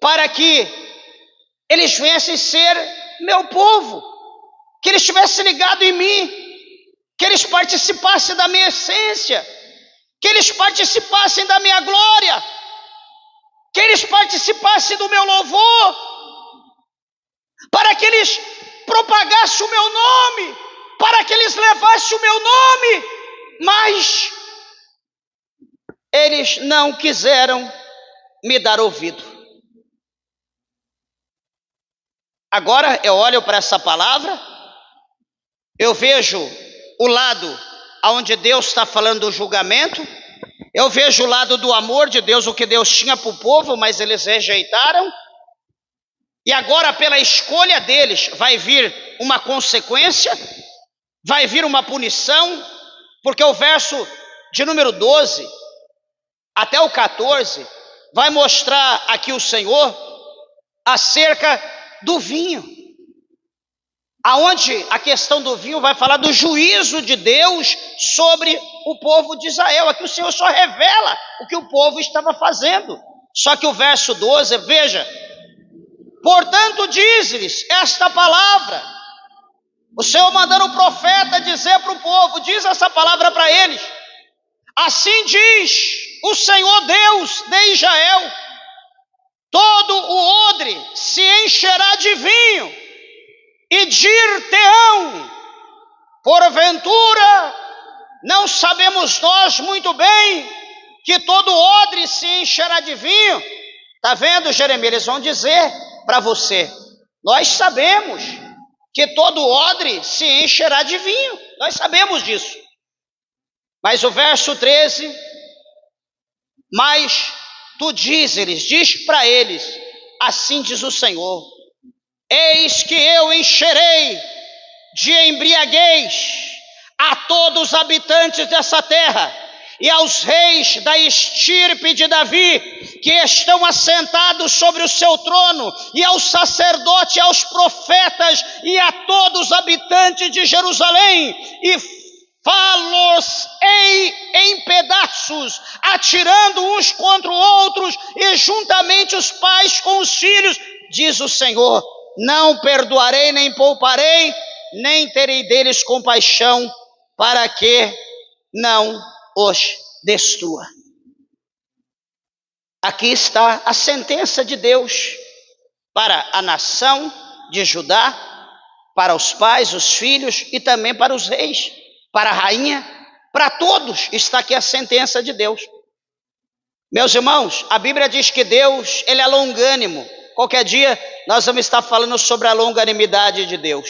Para que eles viessem ser meu povo, que eles estivessem ligados em mim, que eles participassem da minha essência, que eles participassem da minha glória, que eles participassem do meu louvor, para que eles propagassem o meu nome, para que eles levassem o meu nome, mas eles não quiseram me dar ouvido. Agora eu olho para essa palavra, eu vejo o lado onde Deus está falando do julgamento, eu vejo o lado do amor de Deus, o que Deus tinha para o povo, mas eles rejeitaram. E agora, pela escolha deles, vai vir uma consequência, vai vir uma punição, porque o verso de número 12 até o 14 vai mostrar aqui o Senhor acerca do vinho, aonde a questão do vinho vai falar do juízo de Deus sobre o povo de Israel. Aqui o Senhor só revela o que o povo estava fazendo. Só que o verso 12, veja: portanto diz-lhes esta palavra, o Senhor mandando o profeta dizer para o povo, diz essa palavra para eles: assim diz o Senhor Deus de Israel, todo o odre se encherá de vinho, e dir-te-ão, porventura, não sabemos nós muito bem que todo odre se encherá de vinho? Está vendo, Jeremias? Eles vão dizer para você: nós sabemos que todo odre se encherá de vinho, nós sabemos disso. Mas o verso 13, mas tu diz para eles, assim diz o Senhor: eis que eu encherei de embriaguez a todos os habitantes dessa terra, e aos reis da estirpe de Davi, que estão assentados sobre o seu trono, e aos sacerdotes, e aos profetas, e a todos os habitantes de Jerusalém, e fá-los-ei em pedaços, atirando uns contra os outros, e juntamente os pais com os filhos, diz o Senhor: não perdoarei, nem pouparei, nem terei deles compaixão, para que não os destrua. Aqui está a sentença de Deus para a nação de Judá, para os pais, os filhos e também para os reis, para a rainha, para todos está aqui a sentença de Deus. Meus irmãos, a Bíblia diz que Deus, ele é longânimo. Qualquer dia nós vamos estar falando sobre a longanimidade de Deus.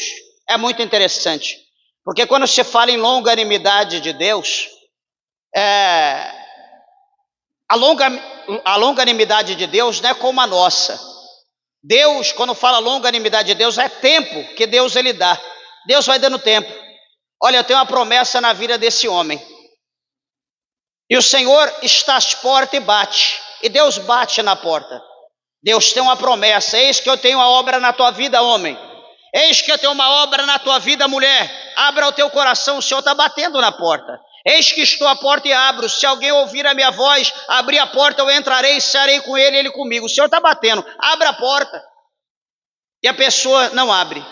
É muito interessante, porque quando se fala em longanimidade de Deus, a longanimidade de Deus não é como a nossa. Deus, quando fala longanimidade de Deus, é tempo que Deus ele dá. Deus vai dando tempo. Olha, eu tenho uma promessa na vida desse homem, e o Senhor está às portas e bate, e Deus bate na porta. Deus tem uma promessa: eis que eu tenho uma obra na tua vida, homem. Eis que eu tenho uma obra na tua vida, mulher. Abra o teu coração, o Senhor está batendo na porta. Eis que estou à porta e abro. Se alguém ouvir a minha voz, abrir a porta, eu entrarei, cearei com ele, ele comigo. O Senhor está batendo, abra a porta. E a pessoa não abre.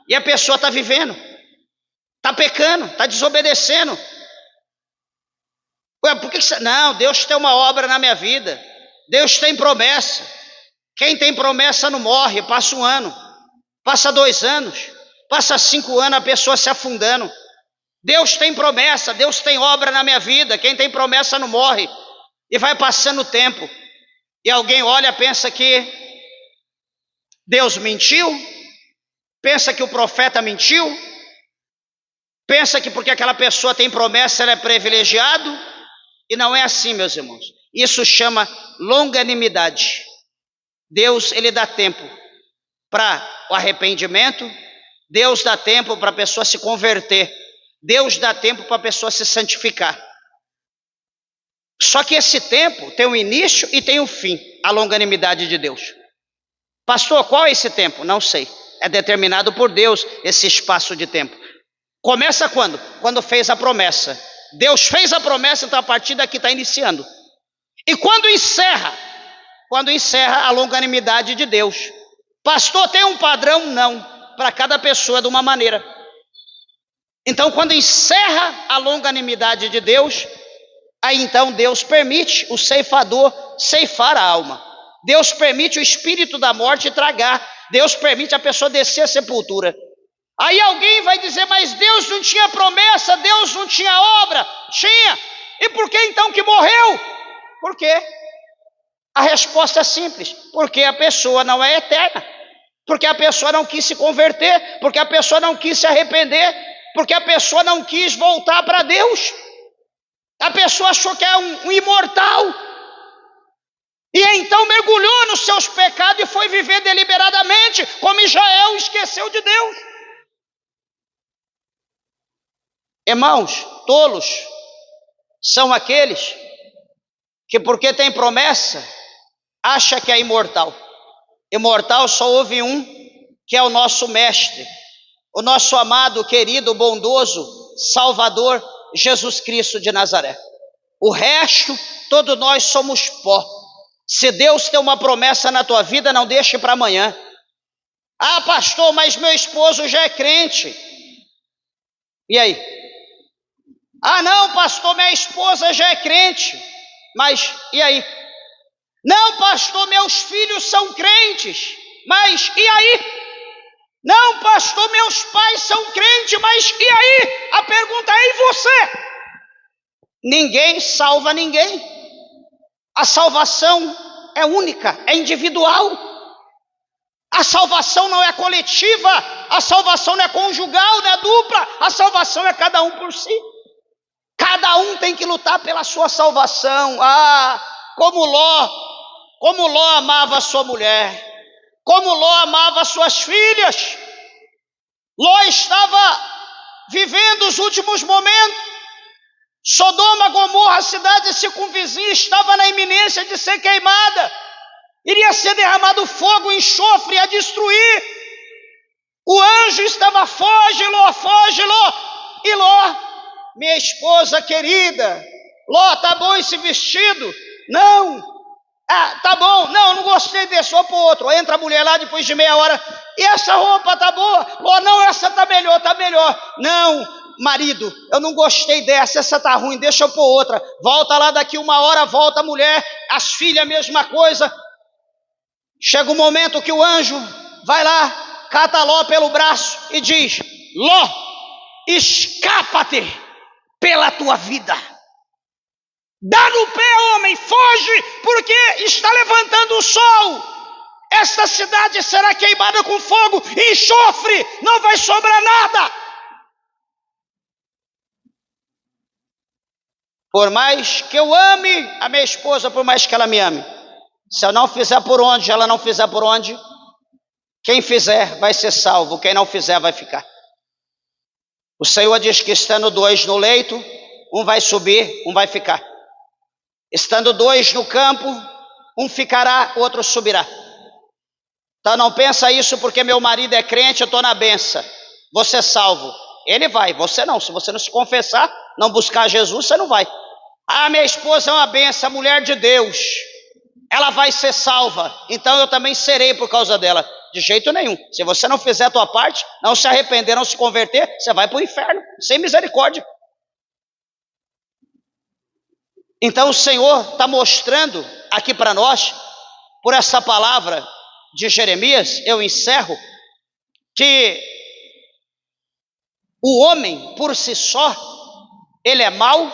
E a pessoa está vivendo, está pecando, está desobedecendo. Ué, por que você... Não, Deus tem uma obra na minha vida. Deus tem promessa. Quem tem promessa não morre. Passa 1 ano, passa 2 anos, passa 5 anos, a pessoa se afundando. Deus tem promessa, Deus tem obra na minha vida. Quem tem promessa não morre. E vai passando o tempo, e alguém olha, pensa que Deus mentiu, pensa que o profeta mentiu, pensa que porque aquela pessoa tem promessa ela é privilegiado. E não é assim, meus irmãos. Isso chama longanimidade. Deus, ele dá tempo para o arrependimento. Deus dá tempo para a pessoa se converter. Deus dá tempo para a pessoa se santificar. Só que esse tempo tem um início e tem um fim, a longanimidade de Deus. Pastor, qual é esse tempo? Não sei. É determinado por Deus esse espaço de tempo. Começa quando? Quando fez a promessa. Deus fez a promessa, então a partir daqui está iniciando. E quando encerra? Quando encerra a longanimidade de Deus. Pastor, tem um padrão? Não. Para cada pessoa é de uma maneira. Então, quando encerra a longanimidade de Deus, aí então Deus permite o ceifador ceifar a alma. Deus permite o espírito da morte tragar. Deus permite a pessoa descer a sepultura. Aí alguém vai dizer, mas Deus não tinha promessa, Deus não tinha obra. Tinha. E por que então que morreu? Por quê? A resposta é simples: porque a pessoa não é eterna, porque a pessoa não quis se converter, porque a pessoa não quis se arrepender, porque a pessoa não quis voltar para Deus. A pessoa achou que é um imortal, e então mergulhou nos seus pecados e foi viver deliberadamente, como Israel esqueceu de Deus. Irmãos, tolos são aqueles que, porque tem promessa, acha que é imortal. Imortal só houve um, que é o nosso mestre, o nosso amado, querido, bondoso Salvador, Jesus Cristo de Nazaré. O resto, todos nós somos pó. Se Deus tem uma promessa na tua vida, não deixe para amanhã. Ah, pastor, mas meu esposo já é crente. E aí? Ah, não, pastor, minha esposa já é crente. Mas e aí? Não, pastor, meus filhos são crentes. Mas e aí? Não, pastor, meus pais são crentes. Mas e aí? A pergunta é: e você? Ninguém salva ninguém. A salvação é única, é individual. A salvação não é coletiva, a salvação não é conjugal, não é dupla, a salvação é cada um por si. Cada um tem que lutar pela sua salvação. Ah, como Ló amava a sua mulher, como Ló amava as suas filhas. Ló estava vivendo os últimos momentos. Sodoma, Gomorra, a cidade circunvizinha, estava na iminência de ser queimada. Iria ser derramado fogo, enxofre a destruir. O anjo estava: foge Ló, foge Ló. E Ló: minha esposa querida, Ló, tá bom esse vestido? Não. Ah, tá bom, não gostei desse, vou pro outro. Entra a mulher lá depois de meia hora: e essa roupa tá boa? Ló: não, essa tá melhor. Não, marido, eu não gostei dessa, essa tá ruim, deixa eu pôr outra. Volta lá daqui uma hora, volta a mulher, as filhas, a mesma coisa. Chega um momento que o anjo vai lá, cata Ló pelo braço e diz: Ló, escapa-te pela tua vida. Dá no pé, homem, foge, porque está levantando o sol. Esta cidade será queimada com fogo, enxofre, não vai sobrar nada. Por mais que eu ame a minha esposa, por mais que ela me ame, se eu não fizer por onde, ela não fizer por onde, quem fizer vai ser salvo, quem não fizer vai ficar. O Senhor diz que estando dois no leito, um vai subir, um vai ficar. Estando dois no campo, um ficará, outro subirá. Então não pensa isso porque meu marido é crente, eu estou na benção, você é salvo. Ele vai, você não. Se você não se confessar, não buscar Jesus, você não vai. Ah, minha esposa é uma benção, mulher de Deus, ela vai ser salva, então eu também serei por causa dela. De jeito nenhum. Se você não fizer a tua parte, não se arrepender, não se converter, você vai para o inferno, sem misericórdia. Então o Senhor está mostrando aqui para nós, por essa palavra de Jeremias, eu encerro, que o homem por si só, ele é mau.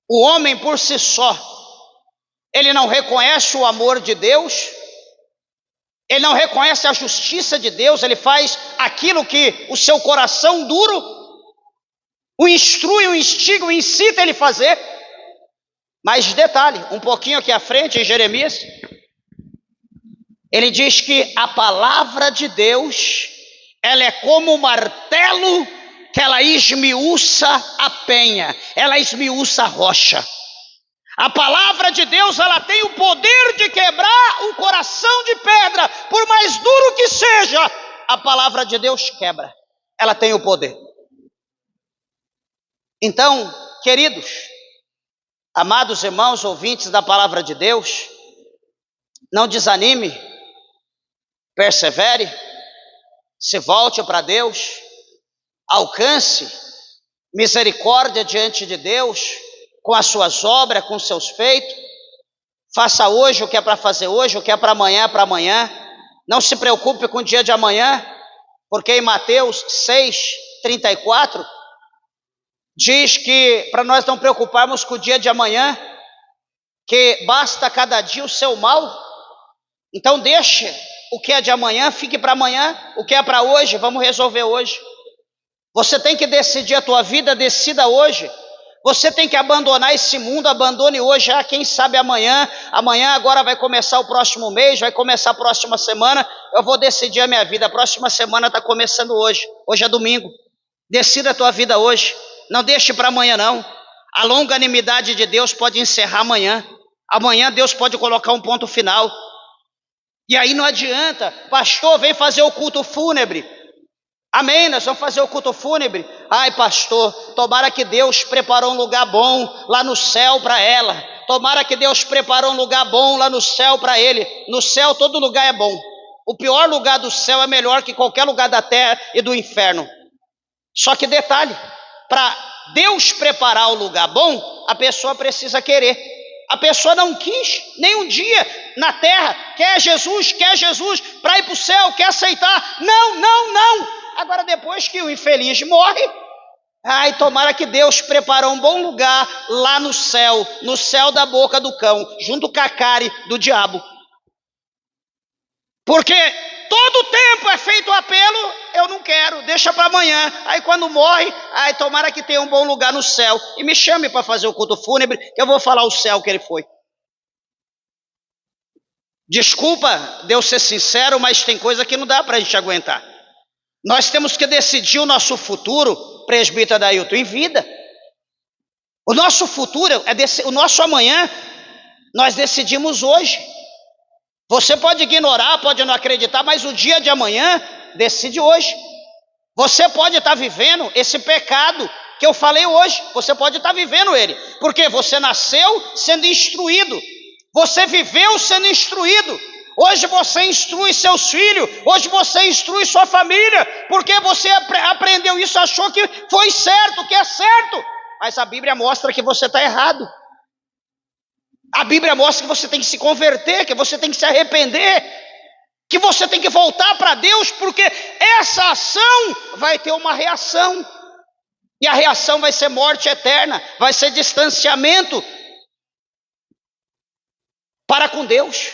O homem por si só, ele não reconhece o amor de Deus, ele não reconhece a justiça de Deus, ele faz aquilo que o seu coração duro o instrui, o instiga, o incita ele a fazer. Mas detalhe, um pouquinho aqui à frente em Jeremias, ele diz que a palavra de Deus, ela é como um martelo que ela esmiuça a penha, ela esmiuça a rocha. A palavra de Deus, ela tem o poder de quebrar um coração de pedra, por mais duro que seja, a palavra de Deus quebra, ela tem o poder. Então, queridos, amados irmãos, ouvintes da palavra de Deus, não desanime, persevere, se volte para Deus, alcance misericórdia diante de Deus, com as suas obras, com os seus feitos. Faça hoje o que é para fazer hoje, o que é para amanhã. Não se preocupe com o dia de amanhã, porque em Mateus 6:34 diz que para nós não preocuparmos com o dia de amanhã, que basta cada dia o seu mal. Então deixe o que é de amanhã, fique para amanhã. O que é para hoje, vamos resolver hoje. Você tem que decidir a tua vida, decida hoje. Você tem que abandonar esse mundo, abandone hoje. Quem sabe amanhã agora vai começar o próximo mês, vai começar a próxima semana, eu vou decidir a minha vida. A próxima semana está começando hoje é domingo. Decida a tua vida hoje, não deixe para amanhã não. A longanimidade de Deus pode encerrar amanhã. Amanhã Deus pode colocar um ponto final. E aí não adianta, pastor, vem fazer o culto fúnebre. Amém, nós vamos fazer o culto fúnebre. Ai, pastor, tomara que Deus preparou um lugar bom lá no céu para ela. Tomara que Deus preparou um lugar bom lá no céu para ele. No céu todo lugar é bom. O pior lugar do céu é melhor que qualquer lugar da terra e do inferno. Só que detalhe, para Deus preparar o lugar bom, a pessoa precisa querer. A pessoa não quis nem um dia na terra, quer Jesus para ir para o céu, quer aceitar. Não. Agora depois que o infeliz morre, ai, tomara que Deus preparou um bom lugar lá no céu da boca do cão, junto com a cárie do diabo. Porque todo tempo é feito o apelo, eu não quero, deixa para amanhã. Aí quando morre, ai, tomara que tenha um bom lugar no céu. E me chame para fazer o culto fúnebre, que eu vou falar o céu que ele foi. Desculpa Deus ser sincero, mas tem coisa que não dá para a gente aguentar. Nós temos que decidir o nosso futuro, presbítero Adailton, em vida. O nosso futuro, o nosso amanhã, nós decidimos hoje. Você pode ignorar, pode não acreditar, mas o dia de amanhã decide hoje. Você pode estar vivendo esse pecado que eu falei hoje, você pode estar vivendo ele, porque você nasceu sendo instruído, você viveu sendo instruído. Hoje você instrui seus filhos, hoje você instrui sua família, porque você aprendeu isso, achou que foi certo, que é certo, mas a Bíblia mostra que você está errado. A Bíblia mostra que você tem que se converter, que você tem que se arrepender, que você tem que voltar para Deus, porque essa ação vai ter uma reação, e a reação vai ser morte eterna, vai ser distanciamento para com Deus.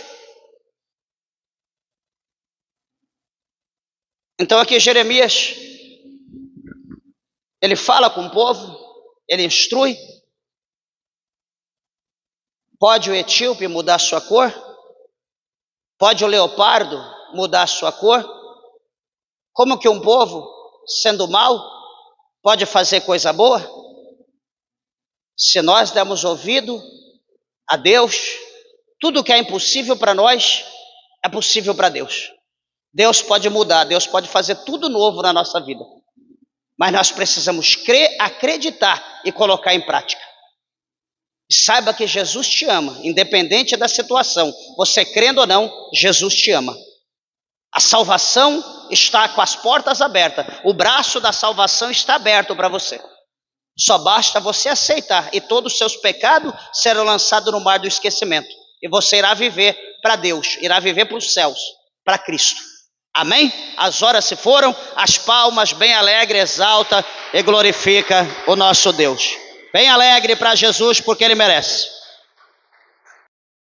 Então aqui Jeremias, ele fala com o povo, ele instrui. Pode o etíope mudar sua cor? Pode o leopardo mudar sua cor? Como que um povo, sendo mau, pode fazer coisa boa? Se nós dermos ouvido a Deus, tudo que é impossível para nós, é possível para Deus. Deus pode mudar, Deus pode fazer tudo novo na nossa vida. Mas nós precisamos crer, acreditar e colocar em prática. Saiba que Jesus te ama, independente da situação. Você crendo ou não, Jesus te ama. A salvação está com as portas abertas. O braço da salvação está aberto para você. Só basta você aceitar e todos os seus pecados serão lançados no mar do esquecimento. E você irá viver para Deus, irá viver para os céus, para Cristo. Amém? As horas se foram, as palmas bem alegre, exalta e glorifica o nosso Deus. Bem alegre para Jesus, porque Ele merece.